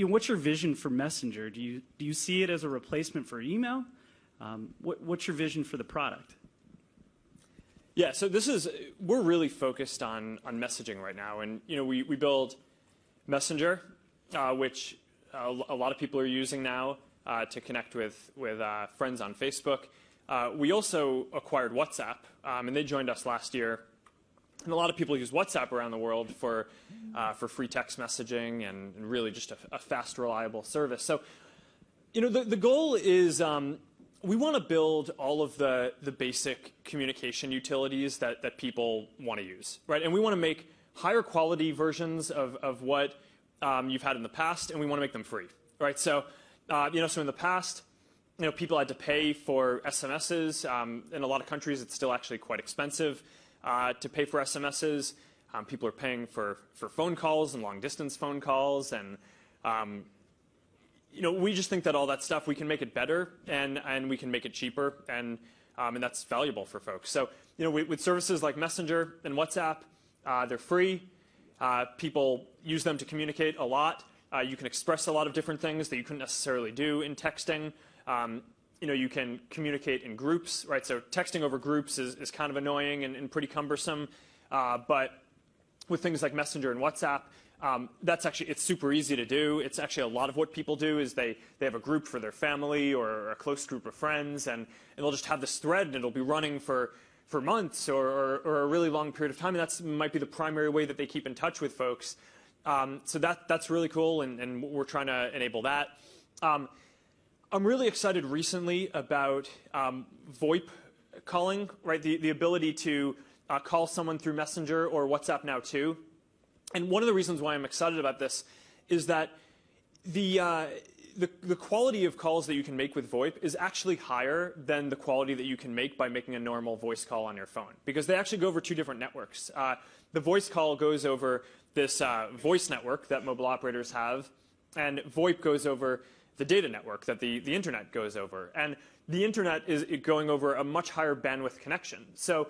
what's your vision for Messenger? Do you see it as a replacement for email? What's your vision for the product? Yeah, so we're really focused on messaging right now, and we build Messenger, which a lot of people are using now to connect with friends on Facebook. We also acquired WhatsApp, and they joined us last year. And a lot of people use WhatsApp around the world for free text messaging and really just a fast, reliable service. So, the goal is we want to build all of the basic communication utilities that people want to use, right? And we want to make higher quality versions of what you've had in the past, and we want to make them free, right? So, so in the past, people had to pay for SMSs. In a lot of countries, it's still actually quite expensive to pay for SMSs. People are paying for phone calls and long-distance phone calls. And, we just think that all that stuff, we can make it better and we can make it cheaper. And that's valuable for folks. So, with services like Messenger and WhatsApp, they're free. People use them to communicate a lot. You can express a lot of different things that you couldn't necessarily do in texting. You can communicate in groups, right? So texting over groups is kind of annoying and pretty cumbersome. But with things like Messenger and WhatsApp, it's super easy to do. It's actually a lot of what people do is they have a group for their family or a close group of friends, and they'll just have this thread, and it'll be running for months or a really long period of time. And that might be the primary way that they keep in touch with folks. So that's really cool, and we're trying to enable that. I'm really excited recently about VoIP calling, right? The ability to call someone through Messenger or WhatsApp now too. And one of the reasons why I'm excited about this is that the quality of calls that you can make with VoIP is actually higher than the quality that you can make by making a normal voice call on your phone, because they actually go over two different networks. The voice call goes over this voice network that mobile operators have, and VoIP goes over the data network that the internet goes over. And the internet is going over a much higher bandwidth connection. So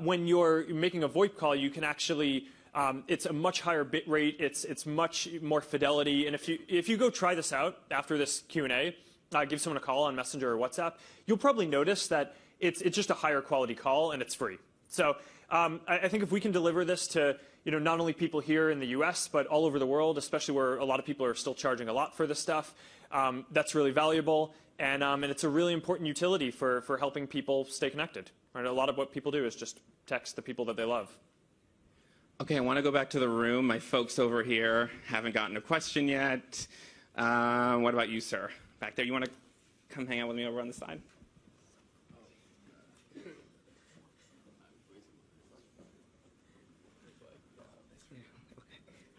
when you're making a VoIP call, you can actually, it's a much higher bit rate, it's much more fidelity. And if you go try this out after this Q&A, give someone a call on Messenger or WhatsApp, you'll probably notice that it's just a higher quality call and it's free. So I think if we can deliver this to not only people here in the US, but all over the world, especially where a lot of people are still charging a lot for this stuff, that's really valuable. And it's a really important utility for helping people stay connected. Right? A lot of what people do is just text the people that they love. Okay, I want to go back to the room. My folks over here haven't gotten a question yet. What about you, sir? Back there, you want to come hang out with me over on the side?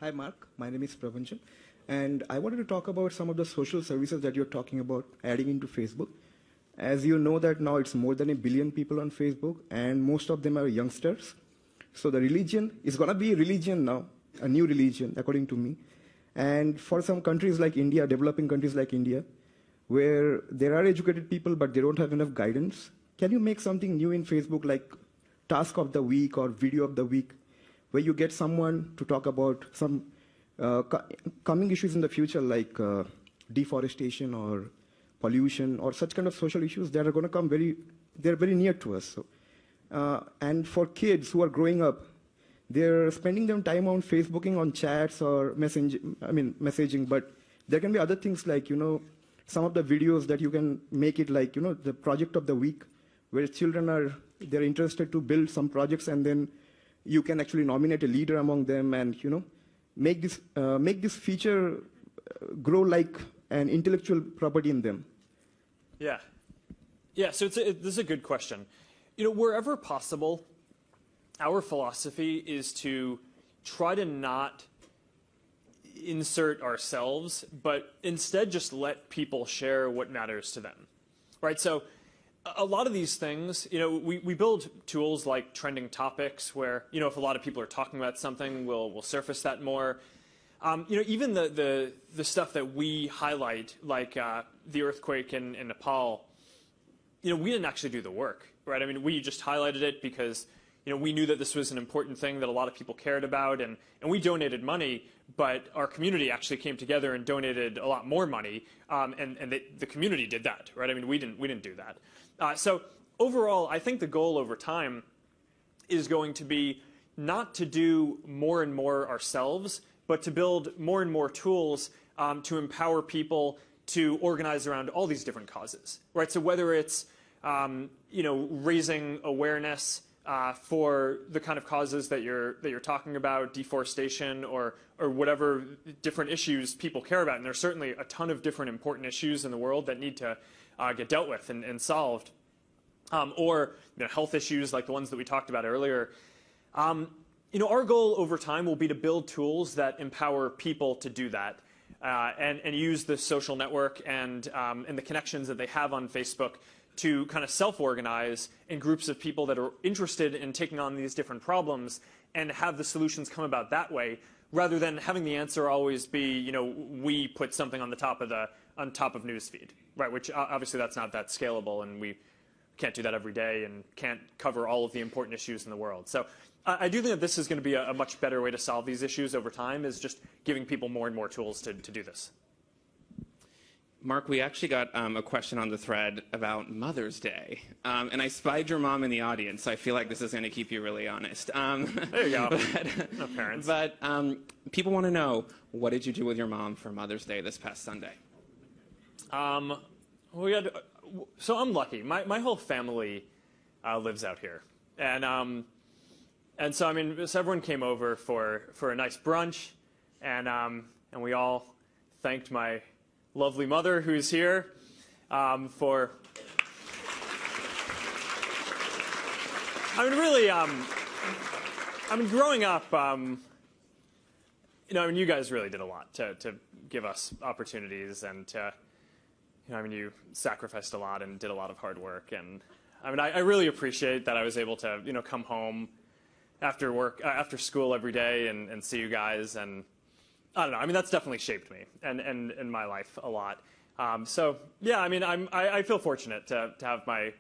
Hi, Mark. My name is Pravanjan. And I wanted to talk about some of the social services that you're talking about adding into Facebook. As you know that now it's more than 1 billion people on Facebook, and most of them are youngsters. So the religion is going to be a religion now, a new religion, according to me. And for some countries like India, developing countries like India, where there are educated people but they don't have enough guidance, can you make something new in Facebook like task of the week or video of the week, where you get someone to talk about some coming issues in the future like deforestation or pollution or such kind of social issues that are going to come they're very near to us. So, and for kids who are growing up, they're spending their time on Facebooking, on chats or messaging, but there can be other things like, some of the videos that you can make it like, the project of the week, where children they're interested to build some projects, and then you can actually nominate a leader among them and, make this feature grow like an intellectual property in them. Yeah. Yeah, so this is a good question. Wherever possible, our philosophy is to try to not insert ourselves, but instead just let people share what matters to them, right? So a lot of these things, we build tools like trending topics where, if a lot of people are talking about something, we'll surface that more. Even the stuff that we highlight, like the earthquake in Nepal, we didn't actually do the work, right? I mean, we just highlighted it because, we knew that this was an important thing that a lot of people cared about, and we donated money, but our community actually came together and donated a lot more money, and the community did that, right? I mean, we didn't do that. So overall, I think the goal over time is going to be not to do more and more ourselves, but to build more and more tools to empower people to organize around all these different causes, right? So whether it's raising awareness for the kind of causes that you're talking about, deforestation or whatever different issues people care about, and there's certainly a ton of different important issues in the world that need to get dealt with and solved, or health issues like the ones that we talked about earlier. Our goal over time will be to build tools that empower people to do that. and use the social network and the connections that they have on Facebook to kind of self-organize in groups of people that are interested in taking on these different problems and have the solutions come about that way, rather than having the answer always be, we put something on top of newsfeed, right? Which obviously that's not that scalable, and we can't do that every day and can't cover all of the important issues in the world. So I do think that this is going to be a much better way to solve these issues over time, is just giving people more and more tools to do this. Mark, we actually got a question on the thread about Mother's Day, and I spied your mom in the audience, so I feel like this is going to keep you really honest. There you go. No parents. But people want to know, what did you do with your mom for Mother's Day this past Sunday? So I'm lucky. My whole family lives out here, and so so everyone came over for a nice brunch, and we all thanked my lovely mother, who's here, for growing up, you guys really did a lot to give us opportunities, and you sacrificed a lot and did a lot of hard work, and I really appreciate that I was able to come home after school every day and see you guys, and I don't know. That's definitely shaped me and in my life a lot. So yeah, I feel fortunate to have my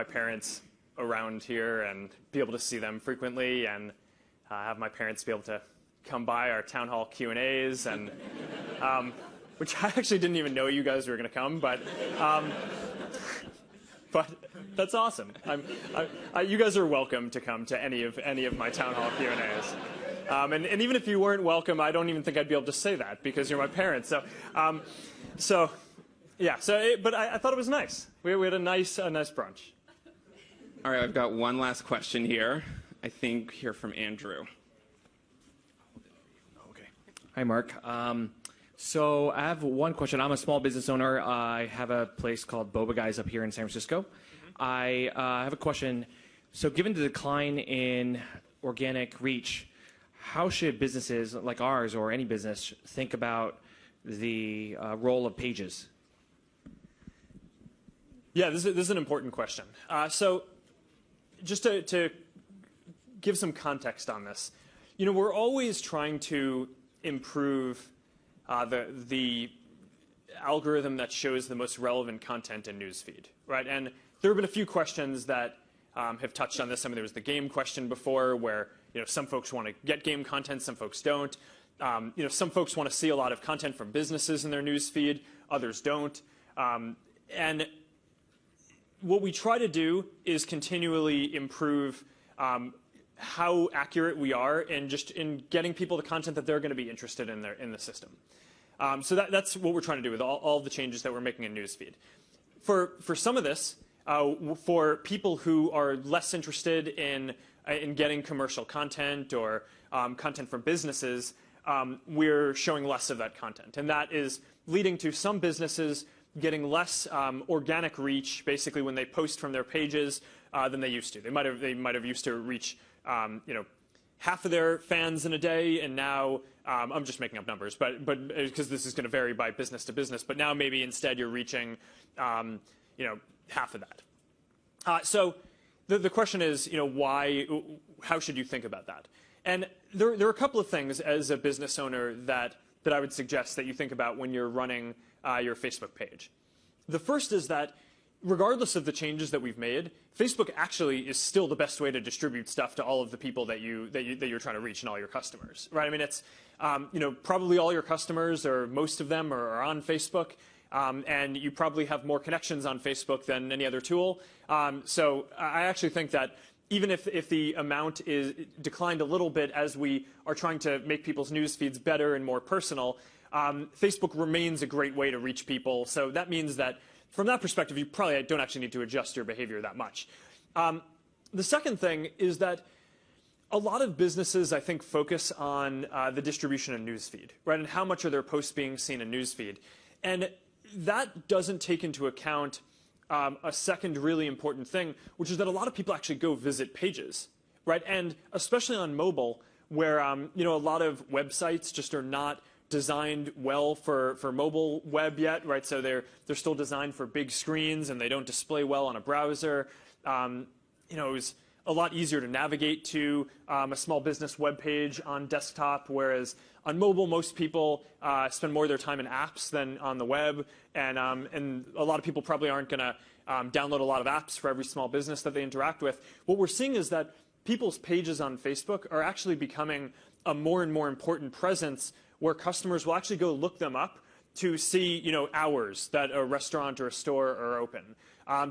parents around here and be able to see them frequently, and have my parents be able to come by our town hall Q&As, and which I actually didn't even know you guys were going to come, but that's awesome. You guys are welcome to come to any of my town hall Q&As. And even if you weren't welcome, I don't even think I'd be able to say that, because you're my parents. So yeah. But I thought it was nice. We had a nice brunch. All right, I've got one last question here. I think here from Andrew. Okay. Hi, Mark. So I have one question. I'm a small business owner. I have a place called Boba Guys up here in San Francisco. I have a question. So given the decline in organic reach, how should businesses like ours, or any business, think about the role of pages? Yeah, this is an important question. So just to give some context on this, we're always trying to improve the algorithm that shows the most relevant content in newsfeed, right? And there have been a few questions that have touched on this. There was the game question before, where some folks want to get game content, some folks don't. Some folks want to see a lot of content from businesses in their newsfeed, others don't. And what we try to do is continually improve how accurate we are in getting people the content that they're going to be interested in in the system. So that's what we're trying to do with all the changes that we're making in newsfeed. For some of this, for people who are less interested in getting commercial content or content from businesses, we're showing less of that content, and that is leading to some businesses getting less organic reach, basically, when they post from their pages than they used to. They might have used to reach half of their fans in a day, and now I'm just making up numbers, but because this is going to vary by business to business, but now maybe instead you're reaching half of that. So the question is, how should you think about that? And there are a couple of things as a business owner that I would suggest that you think about when you're running your Facebook page. The first is that regardless of the changes that we've made, Facebook actually is still the best way to distribute stuff to all of the people that you're trying to reach and all your customers, right? It's probably all your customers, or most of them, are on Facebook. And you probably have more connections on Facebook than any other tool. So I actually think that even if the amount is declined a little bit as we are trying to make people's news feeds better and more personal, Facebook remains a great way to reach people. So that means that from that perspective, you probably don't actually need to adjust your behavior that much. The second thing is that a lot of businesses, I think, focus on the distribution of newsfeed, right? And how much are their posts being seen in newsfeed? And that doesn't take into account a second really important thing, which is that a lot of people actually go visit pages, right? And especially on mobile, where a lot of websites just are not designed well for mobile web yet, right? So they're still designed for big screens, and they don't display well on a browser. It was a lot easier to navigate to a small business web page on desktop, whereas on mobile, most people spend more of their time in apps than on the web, and a lot of people probably aren't going to download a lot of apps for every small business that they interact with. What we're seeing is that people's pages on Facebook are actually becoming a more and more important presence where customers will actually go look them up to see, hours that a restaurant or a store are open,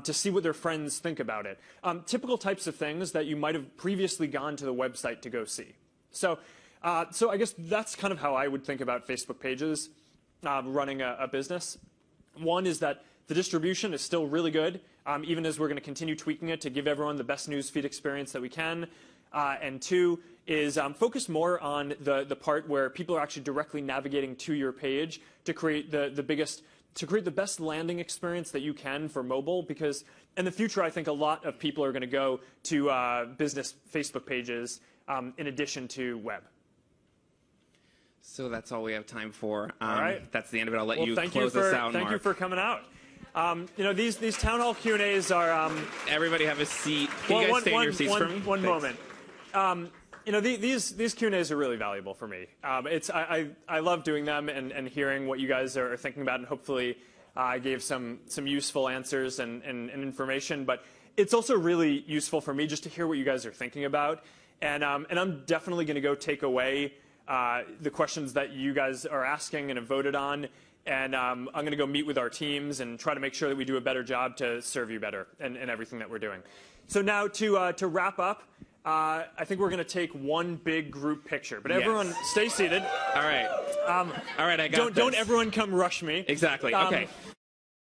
to see what their friends think about it. Typical types of things that you might have previously gone to the website to go see. So I guess that's kind of how I would think about Facebook pages running a business. One is that the distribution is still really good, even as we're going to continue tweaking it to give everyone the best news feed experience that we can. And two is focus more on the part where people are actually directly navigating to your page to create the best landing experience that you can for mobile, because in the future I think a lot of people are going to go to business Facebook pages in addition to web. So that's all we have time for. All right. That's the end of it. I'll let you close us out, Mark. Thank you for coming out. These town hall Q&As are... Everybody have a seat. Can you guys stay in your seats for me? One moment. These Q&As are really valuable for me. I love doing them and hearing what you guys are thinking about, and hopefully I gave some useful answers and information. But it's also really useful for me just to hear what you guys are thinking about. And I'm definitely going to go take away the questions that you guys are asking and have voted on. And I'm going to go meet with our teams and try to make sure that we do a better job to serve you better in everything that we're doing. So now to wrap up, I think we're going to take one big group picture. But everyone, stay seated. All right. All right, I got Don't everyone come rush me. Exactly. Okay.